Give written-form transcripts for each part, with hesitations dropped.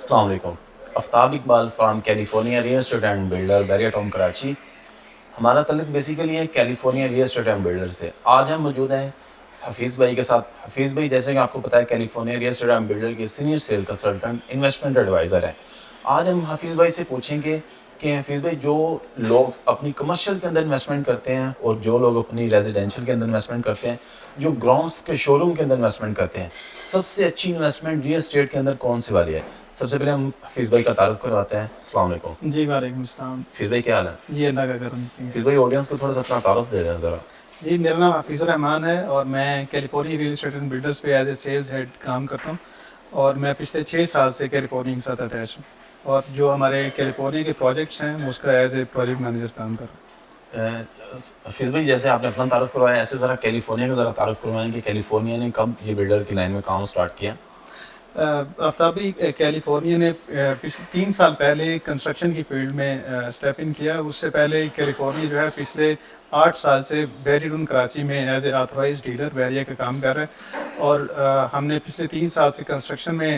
السلام علیکم. Aftab Iqbal from California real estate and builder Bahria Town Karachi. ہمارا تعلق بیسیکلی ہے California real estate and builder سے. آج ہم موجود ہیں حفیظ بھائی کے ساتھ. حفیظ بھائی جیسے کہ آپ کو پتہ ہے California real estate and builder کے senior sale consultant investment advisor ہیں. آج ہم حفیظ بھائی سے پوچھیں گے کہ حفیظ بھائی جو لوگ اپنی کمرشل کے اندر انویسٹمنٹ کرتے ہیں اور جو لوگ اپنی ریزیڈینشیل کے اندر انویسٹمنٹ کرتے ہیں, جو گراؤنڈس کے شو روم کے اندر انویسٹمنٹ کرتے ہیں, سب سے اچھی انویسٹمنٹ ریئل اسٹیٹ کے اندر کون سی والی ہے؟ سب سے پہلے ہم حفیظ بھائی کا تعارف کرواتے ہیں. السلام علیکم. جی وعلیکم السلام. حفیظ بھائی کیا حال ہے؟ جی اللہ کا کرم. حفیظ بھائی آڈینس کو تھوڑا سا اپنا تعارف دے دیں ذرا. جی میرا نام حفیظ الرحمان ہے اور میں California real estate and builders پہ ایز اے سیلز ہیڈ کام کرتا ہوں اور میں پچھلے 6 سال سے کیلیفورنیا کے ساتھ اٹیچ ہوں اور جو ہمارے کیلیفورنیا کے پروجیکٹس ہیں اس کا ایز اے پروجیکٹ مینیجر کام کر رہا ہوں. حفیظ بھائی جیسے آپ نے اپنا تعارف کروایا, ایسے ذرا کیلیفورنیا کا ذرا تعارف کروائیں کہ کیلیفورنیا نے کب یہ بلڈر کی لائن میں کام اسٹارٹ کیا؟ آفتابی کیلیفورنیا نے پچھلے 3 سال پہلے کنسٹرکشن کی فیلڈ میں اسٹیپ ان کیا. اس سے پہلے کیلیفورنیا جو ہے پچھلے 8 سال سے بیری ٹاؤن کراچی میں ایز اے آتھورائز ڈیلر بیریا کا کام کر رہا ہے اور ہم نے پچھلے 3 سال سے کنسٹرکشن میں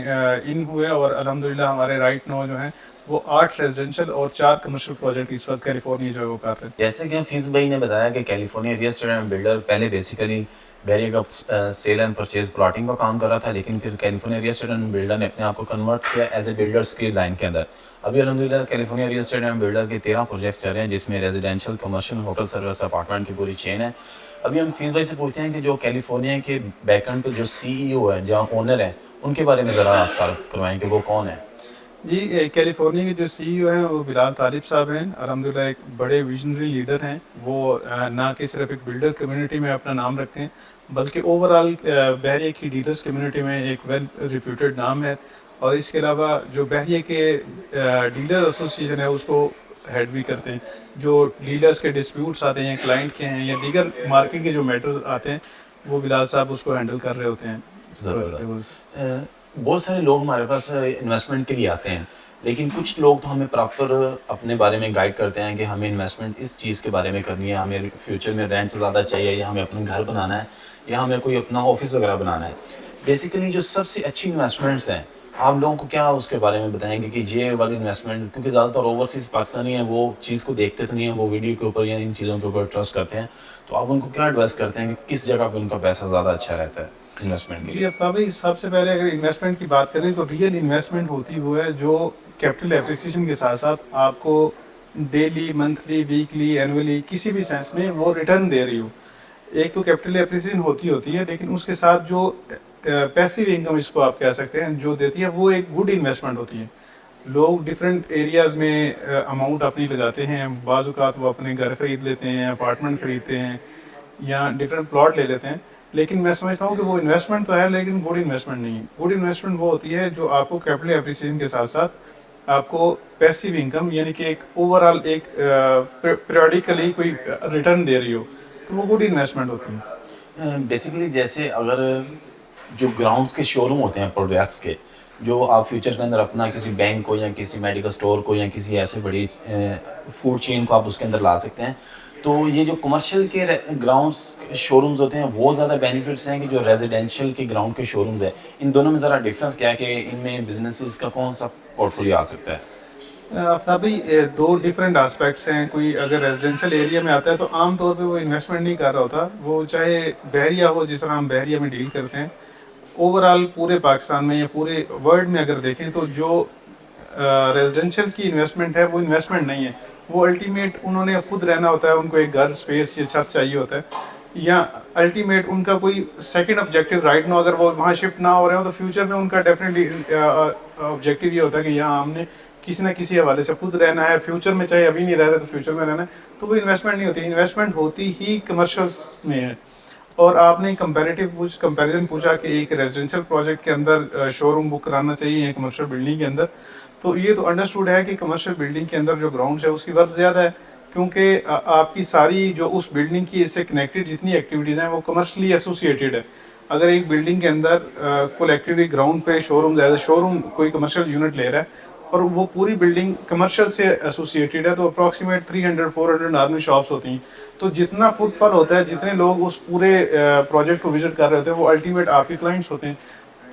ان ہوئے اور الحمدللہ ہمارے رائٹ نو جو ہیں وہ 8 ریزیڈینشیل اور 4 کمرشل پروجیکٹ اس وقت کیلیفورنیا جو ہے وہ کر رہے ہیں. جیسے کہ حفیظ بھائی نے بتایا کہ California real estate and builder پہلے بیسیکلی بیریا کا سیل اینڈ پرچیز پلاٹنگ کا کام کر رہا تھا, لیکن پھر California real estate and builder نے اپنے آپ کو کنورٹ کیا ایز اے بلڈرس کی لائن کے اندر. ابھی الحمدللہ California real estate and builder کے 13 پروجیکٹس چل رہے ہیں جس میں residential, commercial, hotel service, apartment کی پوری چین ہے. ابھی ہم حفیظ بھائی سے پوچھتے ہیں کہ جو کیلیفورنیا کے بیک اینڈ پہ جو سی ای او ہے, جہاں اونر ہیں, ان کے بارے میں ذرا آپ تعارف کروائیں کہ وہ کون ہیں. جی کیلیفورنیا کے جو سی ای او ہیں وہ بلال طالب صاحب ہیں. الحمدللہ ایک بڑے ویژنری لیڈر ہیں. وہ نہ کہ صرف ایک بلڈر کمیونٹی میں اپنا نام رکھتے ہیں بلکہ اوور آل بحریہ کی ڈیلرز کمیونٹی میں ایک ویل ریپیوٹیڈ نام ہے. اور اس کے علاوہ جو بحریہ کے ڈیلر ایسوسیشن ہے اس کو ہیڈ بھی کرتے ہیں. جو ڈیلرز کے ڈسپیوٹس آتے ہیں, کلائنٹ کے ہیں یا دیگر مارکیٹ کے جو میٹرز آتے ہیں, وہ بلال صاحب اس کو ہینڈل کر رہے ہوتے ہیں. بہت سارے لوگ ہمارے پاس انویسٹمنٹ کے لیے آتے ہیں, لیکن کچھ لوگ تو ہمیں پراپر اپنے بارے میں گائیڈ کرتے ہیں کہ ہمیں انویسٹمنٹ اس چیز کے بارے میں کرنی ہے, ہمیں فیوچر میں رینٹ زیادہ چاہیے یا ہمیں اپنا گھر بنانا ہے یا ہمیں کوئی اپنا آفس وغیرہ بنانا ہے. بیسیکلی جو سب سے اچھی انویسٹمنٹس ہیں, آپ لوگوں کو کیا اس کے بارے میں بتائیں گے کہ یہ والی انویسٹمنٹ, کیونکہ زیادہ تر اوورسیز پاکستانی ہیں وہ چیز کو دیکھتے تو نہیں ہیں, وہ ویڈیو کے اوپر یا ان چیزوں کے اوپر ٹرسٹ کرتے ہیں, تو آپ ان کو کیا ایڈوائس کرتے ہیں کہ کس جگہ پہ ان کا پیسہ زیادہ اچھا رہتا ہے انویسٹمنٹ کے لیے؟ جی افطاب بھائی, سب سے پہلے اگر انویسٹمنٹ کی بات کریں تو ریئل انویسٹمنٹ ہوتی وہ ہے جو کیپٹل اپریسیشن کے ساتھ ساتھ آپ کو ڈیلی, منتھلی, ویکلی, اینولی کسی بھی سینس میں وہ ریٹرن دے رہی ہو. ایک تو کیپٹل اپریسیشن ہوتی ہے, لیکن اس کے ساتھ جو پیسیو انکم اس کو آپ کہہ سکتے ہیں جو دیتی ہے وہ ایک گڈ انویسٹمنٹ ہوتی ہے. لوگ ڈفرینٹ ایریاز میں اماؤنٹ اپنی لگاتے ہیں. بعض اوقات وہ اپنے گھر خرید لیتے ہیں, اپارٹمنٹ خریدتے ہیں یا ڈفرینٹ پلاٹ لے لیتے ہیں, لیکن میں سمجھتا ہوں کہ وہ انویسٹمنٹ تو ہے لیکن گڈ انویسٹمنٹ نہیں ہے. گڈ انویسٹمنٹ وہ ہوتی ہے جو آپ کو کیپٹل اپریسیشن کے ساتھ ساتھ آپ کو پیسیو انکم یعنی کہ ایک اوور آل ایک پیریوڈیکلی کوئی ریٹرن دے رہی ہو, تو وہ گڈ انویسٹمنٹ ہوتی ہے. بیسیکلی جیسے اگر جو گراؤنڈس کے شو روم ہوتے ہیں پروڈکٹس کے, جو آپ فیوچر کے اندر اپنا کسی بینک کو یا کسی میڈیکل اسٹور کو یا کسی ایسے بڑی فوڈ چین کو آپ اس کے اندر لا سکتے ہیں, تو یہ جو کمرشل کے گراؤنڈس شو رومز ہوتے ہیں وہ زیادہ بینیفٹس ہیں کہ جو ریزیڈینشیل کے گراؤنڈ کے شو رومز ہیں, ان دونوں میں ذرا ڈفرینس کیا ہے کہ ان میں بزنسز کا کون سا پورٹ فولیو آ سکتا ہے؟ آفتاب بھائی 2 ڈفرینٹ آسپیکٹس ہیں. کوئی اگر ریزیڈینشیل ایریا میں آتا ہے تو عام طور پہ وہ انویسٹمنٹ نہیں کر رہا ہوتا, وہ چاہے بحریہ ہو جس طرح ہم بحریہ میں ڈیل کرتے ہیں. اوور آل پورے پاکستان میں یا پورے ورلڈ میں اگر دیکھیں تو جو ریزیڈینشیل کی انویسٹمنٹ ہے وہ انویسٹمنٹ نہیں ہے. وہ الٹیمیٹ انہوں نے خود رہنا ہوتا ہے, ان کو ایک گھر, اسپیس یا چھت چاہیے ہوتا ہے, یا الٹیمیٹ ان کا کوئی سیکنڈ آبجیکٹیو رائٹ نو اگر وہ وہاں شفٹ نہ ہو رہے ہوں تو فیوچر میں ان کا ڈیفینیٹلی آبجیکٹیو یہ ہوتا ہے کہ یہاں ہم نے کسی نہ کسی حوالے سے خود رہنا ہے, فیوچر میں چاہے ابھی نہیں رہ رہے تو فیوچر میں رہنا ہے. تو وہ انویسٹمنٹ نہیں ہوتی. انویسٹمنٹ ہوتی ہی کمرشلس میں ہے. اور آپ نے کمپیریزن پوچھا کہ ایک ریزیڈینشیل پروجیکٹ کے اندر شو روم بک کرانا چاہیے یا کمرشل بلڈنگ کے اندر, تو یہ تو انڈرسٹوڈ ہے کہ کمرشل بلڈنگ کے اندر جو گراؤنڈس ہے اس کی ورتھ زیادہ ہے, کیونکہ آپ کی ساری جو اس بلڈنگ کی اس سے کنیکٹڈ جتنی ایکٹیویٹیز ہیں وہ کمرشلی ایسوسیٹیڈ ہے. اگر ایک بلڈنگ کے اندر کل ایکٹیویٹی گراؤنڈ پہ شو روم زیادہ, شو روم کوئی کمرشل یونٹ لے رہا ہے اور وہ پوری بلڈنگ کمرشل سے ایسوسیٹیڈ ہے, تو اپروکسیمیٹ 300-400 نارمل شاپس ہوتی ہیں. تو جتنا فٹ فال ہوتا ہے, جتنے لوگ اس پورے پروجیکٹ کو وزٹ کر رہے ہوتے ہیں, وہ الٹیمیٹ آپ کے کلائنٹس ہوتے ہیں.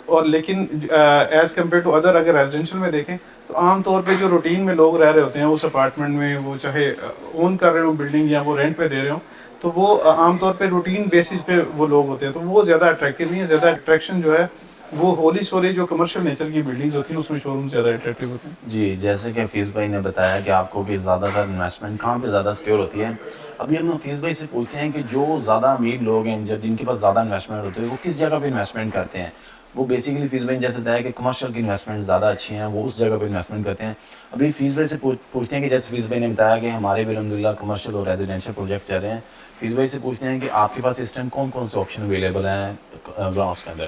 اور لیکن ایز کمپیئر ٹو ادر اگر ریزیڈینشیل میں دیکھیں تو عام طور پہ جو روٹین میں لوگ رہ رہے ہوتے ہیں اس اپارٹمنٹ میں، وہ چاہے اون کر رہے ہوں بلڈنگ یا وہ رینٹ پہ دے رہے ہوں، تو وہ عام طور پہ روٹین بیسس پہ وہ لوگ ہوتے ہیں، تو وہ زیادہ اٹریکٹیو نہیں ہے. زیادہ اٹریکشن جو ہے وہ ہولی سولی جو کمرشل نیچر کی بلڈنگز ہوتی ہیں اس میں شو روم زیادہ اٹریکٹیو ہوتے ہیں. جی، جیسے کہ حفیظ بھائی نے بتایا کہ آپ کو کہ زیادہ تر انویسٹمنٹ کہاں پہ زیادہ سیکیور ہوتی ہے. ابھی ہم حفیظ بھائی سے پوچھتے ہیں کہ جو زیادہ امیر لوگ ہیں جن کے پاس زیادہ انویسٹمنٹ ہوتی ہے وہ کس جگہ پہ انویسٹمنٹ کرتے ہیں. وہ بیسیکلی حفیظ بھائی نے جیسے بتایا کہ کمرشل کی انویسٹمنٹ زیادہ اچھی ہیں، وہ اس جگہ پہ انویسٹمنٹ کرتے ہیں. ابھی حفیظ بھائی سے پوچھتے ہیں کہ جیسے حفیظ بھائی نے بتایا کہ ہمارے بھی الحمدللہ کمرشل اور ریزیڈینشیل پروجیکٹ چل رہے ہیں. حفیظ بھائی سے پوچھتے ہیں کہ آپ کے پاس اس ٹائم کون کون سے آپشن اویلیبل ہیں گراؤنڈس کے اندر.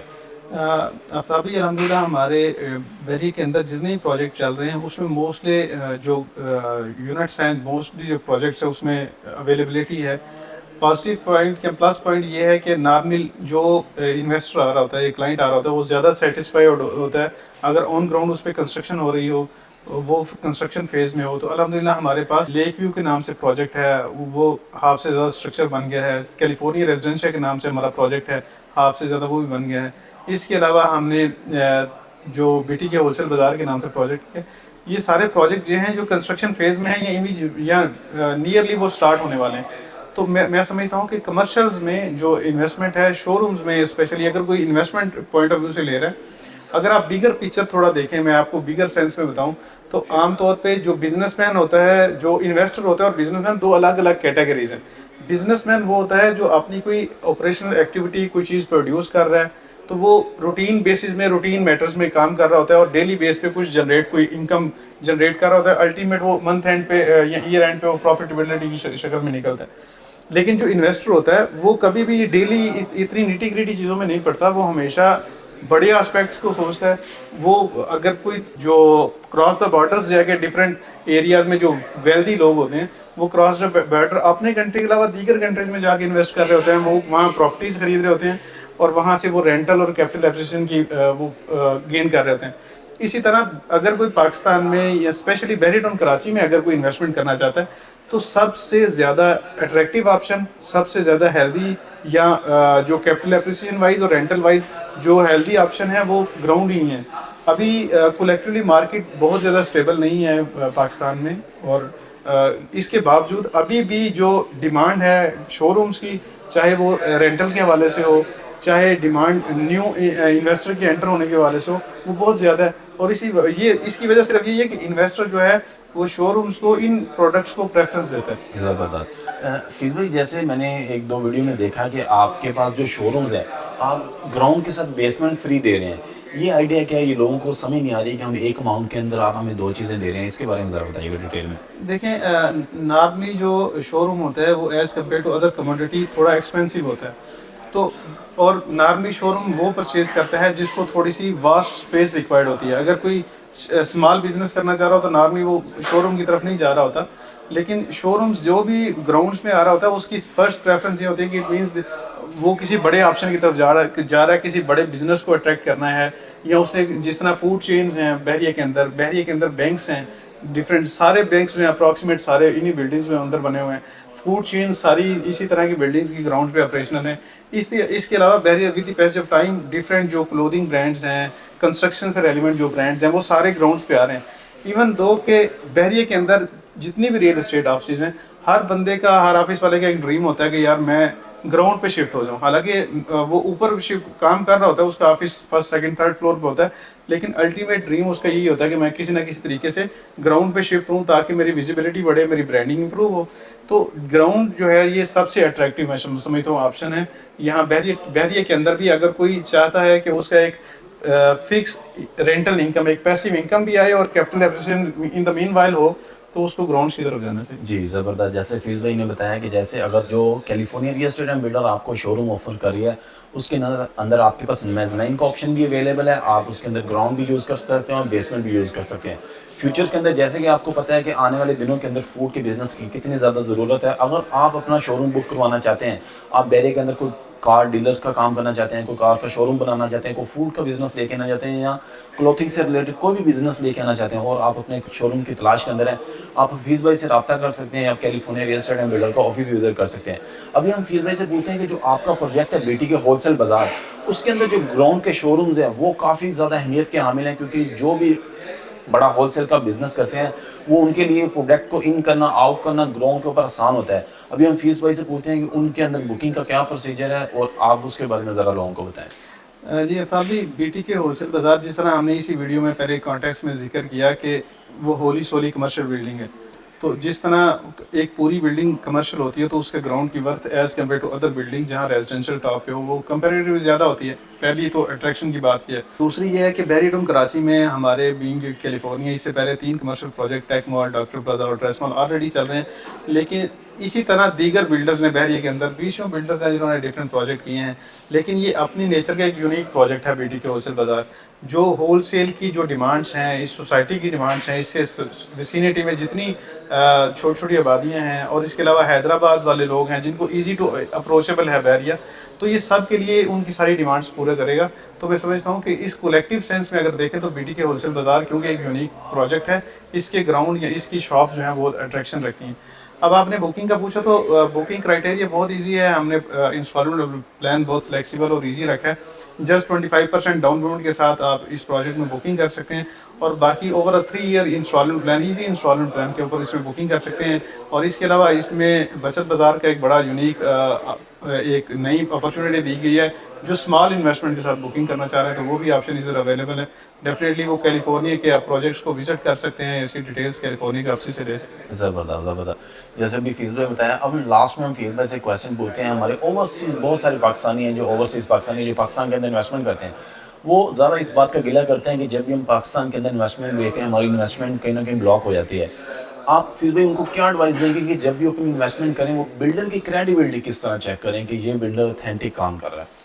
آفتابی الحمدللہ ہمارے بحریہ کے اندر جتنے پروجیکٹ چل رہے ہیں اس میں موسٹلی جو یونٹس ہیں، موسٹلی جو پروجیکٹس ہیں اس میں اویلیبلٹی ہے. پازیٹیو پوائنٹ یا پلس پوائنٹ یہ ہے کہ نارمل جو انویسٹر آ رہا ہوتا ہے یا کلائنٹ آ رہا ہوتا ہے وہ زیادہ سیٹسفائیڈ ہوتا ہے اگر آن گراؤنڈ اس پہ کنسٹرکشن ہو رہی ہو، وہ کنسٹرکشن فیز میں ہو. تو الحمدللہ ہمارے پاس لیک ویو کے نام سے پروجیکٹ ہے، وہ ہاف سے زیادہ اسٹرکچر بن گیا ہے. کیلیفورنیا ریزیڈینشیل کے نام سے ہمارا پروجیکٹ ہے، ہاف سے زیادہ وہ بھی بن گیا ہے. اس کے علاوہ ہم نے جو بی ٹی کے ہول سیل بازار کے نام سے پروجیکٹ ہے. یہ سارے پروجیکٹ یہ ہیں جو کنسٹرکشن فیز میں ہیں یا نیئرلی وہ سٹارٹ ہونے والے ہیں. تو میں سمجھتا ہوں کہ کمرشلز میں جو انویسٹمنٹ ہے، شو رومز میں اسپیشلی اگر کوئی انویسٹمنٹ پوائنٹ آف ویو سے لے رہا ہے، اگر آپ بیگر پکچر تھوڑا دیکھیں، میں آپ کو بیگر سینس میں بتاؤں تو عام طور پہ جو بزنس مین ہوتا ہے، جو انویسٹر ہوتا ہے اور بزنس مین دو الگ الگ کیٹیگریز ہیں. بزنس مین وہ ہوتا ہے جو اپنی کوئی آپریشنل ایکٹیویٹی کوئی چیز پروڈیوس کر رہا ہے، تو وہ روٹین بیسس میں روٹین میٹرز میں کام کر رہا ہوتا ہے اور ڈیلی بیس پہ کچھ کوئی انکم جنریٹ کر رہا ہوتا ہے. الٹیمیٹ وہ منتھ اینڈ پہ یا ایئر اینڈ پہ وہ پروفیٹیبلٹی کی شکل میں نکلتا ہے. لیکن جو انویسٹر ہوتا ہے وہ کبھی بھی ڈیلی اتنی نیٹی گریٹی چیزوں میں نہیں پڑتا، وہ ہمیشہ بڑے آسپیکٹس کو سوچتا ہے. وہ اگر کوئی جو کراس دا بارڈرز جا کے ڈفرینٹ ایریاز میں جو ویلدی لوگ ہوتے ہیں وہ کراس دا بارڈر اپنے کنٹری کے علاوہ دیگر کنٹریز میں جا کے انویسٹ کر رہے ہوتے ہیں، وہ وہاں پراپرٹیز خرید رہے ہوتے ہیں اور وہاں سے وہ رینٹل اور کیپٹل ایپریشن کی وہ گین کر رہے ہوتے ہیں. اسی طرح اگر کوئی پاکستان میں یا اسپیشلی بحری ٹاؤن کراچی میں اگر کوئی انویسٹمنٹ کرنا چاہتا ہے تو سب سے زیادہ اٹریکٹیو آپشن، سب سے زیادہ ہیلدی یا جو کیپٹل ایپریشین وائز اور رینٹل وائز جو ہیلدی آپشن ہے وہ گراؤنڈ ہی ہیں. ابھی کولیکٹیولی مارکیٹ بہت زیادہ اسٹیبل نہیں ہے پاکستان میں، اور اس کے باوجود ابھی بھی جو ڈیمانڈ ہے شو رومز کی، چاہے وہ رینٹل کے حوالے سے ہو، چاہے ڈیمانڈ نیو انویسٹر کے انٹر ہونے کے حوالے سے ہو، وہ بہت زیادہ ہے. اور اس کی وجہ صرف یہ ہے کہ انویسٹر جو ہے وہ شو رومز کو ان پروڈکٹس کو پریفرنس دیتا ہے. زبردست. فیض بھائی، جیسے میں نے ایک دو ویڈیو میں دیکھا کہ آپ کے پاس جو شو رومز ہیں آپ گراؤنڈ کے ساتھ بیسمنٹ فری دے رہے ہیں. یہ آئیڈیا کیا ہے؟ یہ لوگوں کو سمجھ نہیں آ رہی کہ ہم ایک اماؤنٹ کے اندر آپ ہمیں دو چیزیں دے رہے ہیں. اس کے بارے میں ذرا بتائیے گا ڈیٹیل میں. دیکھیں، نارملی جو شو روم ہوتا ہے وہ as compared to other commodity تھوڑا ایکسپینسو ہوتا ہے. تو اور نارملی شو روم وہ پرچیز کرتا ہے جس کو تھوڑی سی واسٹ اسپیس ریکوائرڈ ہوتی ہے. اگر کوئی اسمال بزنس کرنا چاہ رہا ہو تو نارملی وہ شو روم کی طرف نہیں جا رہا ہوتا. لیکن شو رومز جو بھی گراؤنڈس میں آ رہا ہوتا ہے اس کی فرسٹ پریفرنس یہ ہوتی ہے کہ اٹ مینس وہ کسی بڑے آپشن کی طرف جا رہا ہے، کسی بڑے بزنس کو اٹریکٹ کرنا ہے. یا اس نے جس طرح فوڈ چینز ہیں بحریہ کے اندر بینکس ہیں، ڈفرینٹ سارے بینکس جو ہیں اپروکسیمیٹ سارے انہی بلڈنگس میں اندر بنے ہوئے ہیں. فوڈ چین ساری اسی طرح کی بلڈنگس کی گراؤنڈ پہ آپریشنل ہیں. اس کے علاوہ Bahria with the pace of time different جو کلودنگ برانڈز ہیں، کنسٹرکشن سے ریلیونٹ جو برانڈز ہیں وہ سارے گراؤنڈس پہ آ رہے ہیں. ایون دو کہ بحریہ کے اندر جتنی بھی ریئل اسٹیٹ آفسز ہیں، ہر بندے کا، ہر آفس والے کا ایک ڈریم ہوتا ہے کہ یار میں گراؤنڈ پہ شفٹ ہو جاؤں. حالانکہ وہ اوپر کام کر رہا ہوتا ہے، اس کا office first second third floor پہ ہوتا ہے، لیکن الٹیمیٹ ڈریم اس کا یہی ہوتا ہے کہ میں کسی نہ کسی طریقے سے گراؤنڈ پہ شفٹ ہوں تاکہ میری ویزیبلٹی بڑھے، میری برانڈنگ امپروو ہو. تو گراؤنڈ جو ہے یہ سب سے اٹریکٹیو میں سمجھتا ہوں آپشن ہے. یہاں بحریہ کے اندر بھی اگر کوئی چاہتا ہے کہ اس کا ایک فکس رینٹل انکم، ایک پیسیو انکم بھی آئے اور کیپٹل ایپریشن ان دا مین وائل ہو، تو اس کو گراؤنڈس کی طرف جانا چاہیے. جی زبردست. جیسے فیض بھائی نے بتایا کہ جیسے اگر جو California real estate and builder آپ کو شو روم آفر کر رہی ہے، اس کے اندر آپ کے پاس میزنائن کا آپشن بھی اویلیبل ہے. آپ اس کے اندر گراؤنڈ بھی یوز کر سکتے ہیں اور بیسمنٹ بھی یوز کر سکتے ہیں. فیوچر کے اندر جیسے کہ آپ کو پتہ ہے کہ آنے والے دنوں کے اندر فوڈ کے بزنس کی کتنی زیادہ ضرورت ہے. اگر آپ اپنا شو روم بک کروانا چاہتے ہیں، آپ بحریہ کے اندر کوئی کار ڈیلر کا کام کرنا چاہتے ہیں, کوئی کار کا شو روم بنانا چاہتے ہیں, کوئی فوڈ کا بزنس لے کے آنا چاہتے ہیں, یا کلوتھنگ سے ریلیٹڈ کوئی بھی بزنس لے کے آنا چاہتے ہیں, اور آپ اپنے شو روم کی تلاش کے اندر ہیں, آپ حفیظ بھائی سے رابطہ کر سکتے ہیں, آپ California real estate and builder کا آفس وزٹ کر سکتے ہیں. ابھی ہم حفیظ بھائی سے پوچھتے ہیں کہ جو آپ کا پروجیکٹ ہے بیٹی کے ہول سیل بازار, اس کے اندر جو گراؤنڈ کے شو رومز ہیں وہ کافی زیادہ اہمیت کے حامل ہیں, کیونکہ جو بھی بڑا ہول سیل کا بزنس کرتے ہیں وہ ان کے لیے پروڈکٹ کو ان کرنا آؤٹ کرنا گراؤنڈ کے اوپر آسان ہوتا ہے. ابھی ہم فیس بھائی سے پوچھتے ہیں کہ ان کے اندر بکنگ کا کیا پروسیجر ہے, اور آپ اس کے بارے میں ذرا لوگوں کو بتائیں. جی عفاف بھائی, بی ٹی کے ہول سیل بازار جس طرح ہم نے اسی ویڈیو میں پہلے کانٹیکس میں ذکر کیا کہ وہ ہولی سولی کمرشل بلڈنگ ہے, تو جس طرح ایک پوری بلڈنگ کمرشل ہوتی ہے تو اس کے گراؤنڈ کی worth as compared to other building جہاں ریزیڈینشیل ٹاپ پہ ہو وہ کمپیریٹیولی زیادہ ہوتی ہے. پہلی تو اٹریکشن کی بات کی ہے. دوسری یہ ہے کہ بیری ٹاؤن کراچی میں ہمارے بینگ کیلیفورنیا اس سے پہلے 3 کمرشل پروجیکٹ ٹیک مال, ڈاکٹر پلازا اور ٹریس مال آلریڈی چل رہے ہیں, لیکن اسی طرح دیگر بلڈرز نے بحریہ کے اندر 20 بلڈرز ہیں جنہوں نے ڈفرینٹ پروجیکٹ کیے ہیں, لیکن یہ اپنی نیچر کا ایک یونیک پروجیکٹ ہے بی ٹی کے ہول سیل بازار. جو ہول سیل کی جو ڈیمانڈس ہیں, اس سوسائٹی کی ڈیمانڈس ہیں, اس سے وسینٹی میں جتنی چھوٹی چھوٹی آبادیاں ہیں, اور اس کے علاوہ حیدرآباد والے لوگ ہیں جن کو ایزی ٹو اپروچیبل ہے بحریہ, تو یہ سب کے لیے ان کی ساری ڈیمانڈس پورا کرے گا. تو میں سمجھتا ہوں کہ اس کولیکٹیو سینس میں اگر دیکھیں تو بی ٹی کے ہول سیل بازار کیونکہ ایک یونیک پروجیکٹ ہے, اس کے گراؤنڈ یا اس کی شاپس جو ہیں بہت اٹریکشن رکھتی ہیں. اب آپ نے بکنگ کا پوچھا تو بکنگ کرائٹیریا بہت ایزی ہے. ہم نے انسٹالمنٹ پلان بہت فلیکسیبل اور ایزی رکھا ہے. جسٹ 25% ڈاؤن پیمنٹ کے ساتھ آپ اس پروجیکٹ میں بکنگ کر سکتے ہیں, اور باقی over 3 year installment plan, easy installment plan کے اوپر اس میں بکنگ کر سکتے ہیں. اور اس کے علاوہ اس میں بچت بازار کا ایک بڑا یونیک ایک نئی اپرچونیٹی دی گئی ہے. جو اسمال انویسٹمنٹ کے ساتھ بکنگ کرنا چاہ رہے ہیں تو وہ بھی آپشن ادھر اویلیبل ہے. ڈیفینیٹلی وہ کیلیفورنیا کے پروجیکٹس کو وزٹ کر سکتے ہیں, اس کی ڈیٹیلس کیلیفورنیا کے آفس سے لے سکتے ہیں. زبردست. جیسے ابھی فیس بھائی بتایا, اب لاسٹ میں ہم فیس بھائی سے کویشچن پوچھتے ہیں. ہمارے اوورسیز بہت سارے پاکستانی ہیں جو اوورسیز پاکستانی جو پاکستان کے اندر انویسٹمنٹ کرتے ہیں, وہ زیادہ اس بات کا گلہ کرتے ہیں کہ جب بھی ہم پاکستان کے اندر انویسٹمنٹ لیتے ہیں ہماری انویسٹمنٹ کہیں نہ کہیں بلاک ہو جاتی ہے. آپ پھر بھی ان کو کیا ایڈوائز دیں گے کہ جب بھی اپنی انویسٹمنٹ کریں وہ بلڈر کی کریڈیبلٹی کس طرح چیک کریں کہ یہ بلڈر اوتھینٹک کام کر رہا ہے؟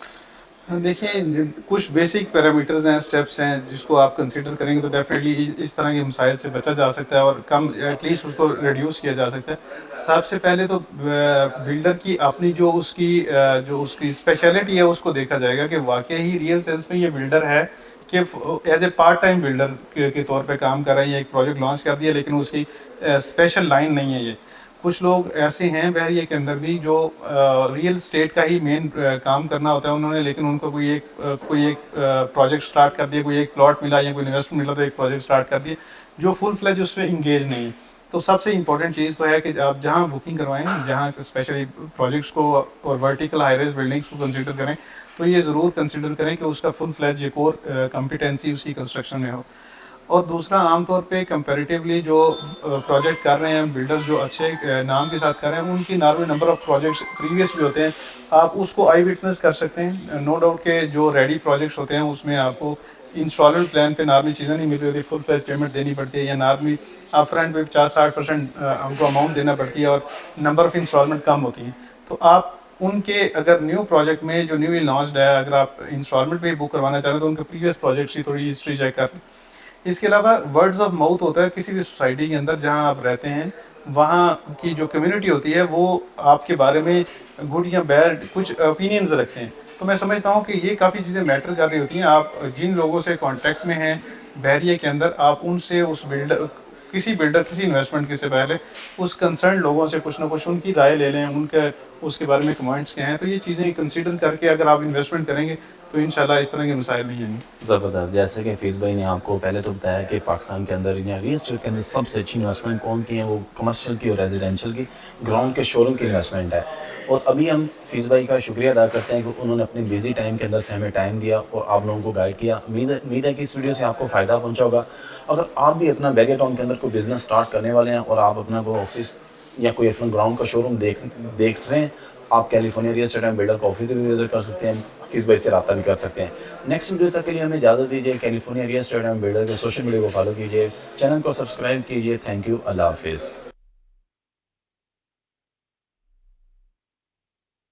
دیکھیں, کچھ بیسک پیرامیٹرز ہیں, اسٹیپس ہیں جس کو آپ کنسیڈر کریں گے تو ڈیفینیٹلی اس طرح کے مسائل سے بچا جا سکتا ہے, اور کم ایٹ لیسٹ اس کو ریڈیوس کیا جا سکتا ہے. سب سے پہلے تو بلڈر کی اپنی جو اس کی اسپیشلٹی ہے اس کو دیکھا جائے گا کہ واقعی ریئل سینس میں یہ بلڈر ہے کہ as a part time builder کے طور پہ کام کر رہے ہیں, یا ایک پروجیکٹ لانچ کر دیا لیکن اس کی اسپیشل لائن نہیں ہے. یہ کچھ لوگ ایسے ہیں بحریہ کے اندر بھی جو ریئل اسٹیٹ کا ہی مین کام کرنا ہوتا ہے انہوں نے, لیکن ان کو کوئی ایک پروجیکٹ سٹارٹ کر دیا, کوئی ایک پلاٹ ملا یا کوئی انویسٹمنٹ ملا تو ایک پروجیکٹ سٹارٹ کر دیا, جو فل فلیج اس میں انگیج نہیں ہے. تو سب سے امپورٹنٹ چیز تو ہے کہ آپ جہاں بکنگ کروائیں, جہاں اسپیشلی پروجیکٹس کو اور ورٹیکل ہائی رائز بلڈنگس کو کنسیڈر کریں, تو یہ ضرور کنسیڈر کریں کہ اس کا فل فلیج ایک اور کمپیٹنسی اس کی کنسٹرکشن میں ہو. اور دوسرا, عام طور پہ کمپیریٹیولی جو پروجیکٹ کر رہے ہیں بلڈرز جو اچھے نام کے ساتھ کر رہے ہیں ان کی normal number of projects previous بھی ہوتے ہیں, آپ اس کو آئی وٹنس کر سکتے ہیں. نو ڈاؤٹ کہ جو ریڈی پروجیکٹس ہوتے ہیں اس میں آپ کو انسٹالمنٹ پلان پہ نارملی چیزیں نہیں مل رہی ہوتی, فل فلیج پیمنٹ دینی پڑتی ہے, یا نارملی اپ فرنٹ پہ 50-60% ہم کو اماؤنٹ دینا پڑتی ہے, اور نمبر آف انسٹالمنٹ کم ہوتی ہیں. تو آپ ان کے اگر نیو پروجیکٹ میں جو نیولی لانچڈ ہے, اگر آپ انسٹالمنٹ پہ بک کروانا چاہ رہے ہیں تو ان کے پریویس پروجیکٹس کی تھوڑی ہسٹری چیک کر لیں. اس کے علاوہ ورڈز آف ماؤتھ ہوتا ہے کسی بھی سوسائٹی کے اندر جہاں آپ رہتے ہیں, وہاں کی جو کمیونٹی ہوتی ہے وہ آپ کے بارے میں گڈ یا بیڈ کچھ اوپینینز رکھتے ہیں. تو میں سمجھتا ہوں کہ یہ کافی چیزیں میٹر کر رہی ہوتی ہیں. آپ جن لوگوں سے کانٹیکٹ میں ہیں بحریہ کے اندر, آپ ان سے اس کسی انویسٹمنٹ کے سے پہلے اس کنسرن لوگوں سے کچھ نہ کچھ ان کی رائے لے لیں, ان کے اس کے بارے میں کمنٹس کیا ہیں. تو یہ چیزیں کنسیڈر کر کے اگر آپ انویسٹمنٹ کریں گے تو انشاءاللہ اس طرح کے مسائل نہیں ہیں. زبردست. جیسے کہ فیض بھائی نے آپ کو پہلے تو بتایا کہ پاکستان کے اندر یا ریئل اسٹیٹ کے اندر سب سے اچھی انویسٹمنٹ کون کی ہے, وہ کمرشل کی اور ریزیڈینشیل کی گراؤنڈ کے شو روم کی انویسٹمنٹ ہے. اور ابھی ہم فیض بھائی کا شکریہ ادا کرتے ہیں کہ انہوں نے اپنے بیزی ٹائم کے اندر سے ہمیں ٹائم دیا اور آپ لوگوں کو گائیڈ کیا. امید ہے کہ اس ویڈیو سے آپ کو فائدہ پہنچا ہوگا. اگر آپ بھی اپنا بحریہ ٹاؤن کے اندر کوئی بزنس سٹارٹ کرنے والے ہیں اور آپ اپنا کوئی آفس یا کوئی اپنا گراؤنڈ کا شو روم دیکھ رہے ہیں, آپ California real estate and builder کا آفس بھی وزٹ کر سکتے ہیں, فیض بھائی سے رابطہ بھی کر سکتے ہیں. نیکسٹ ویڈیو تک کے لیے ہمیں اجازت دیجیے. California real estate and builder کے سوشل میڈیا کو فالو کیجیے, چینل کو سبسکرائب کیجیے. Thank you. اللہ حافظ.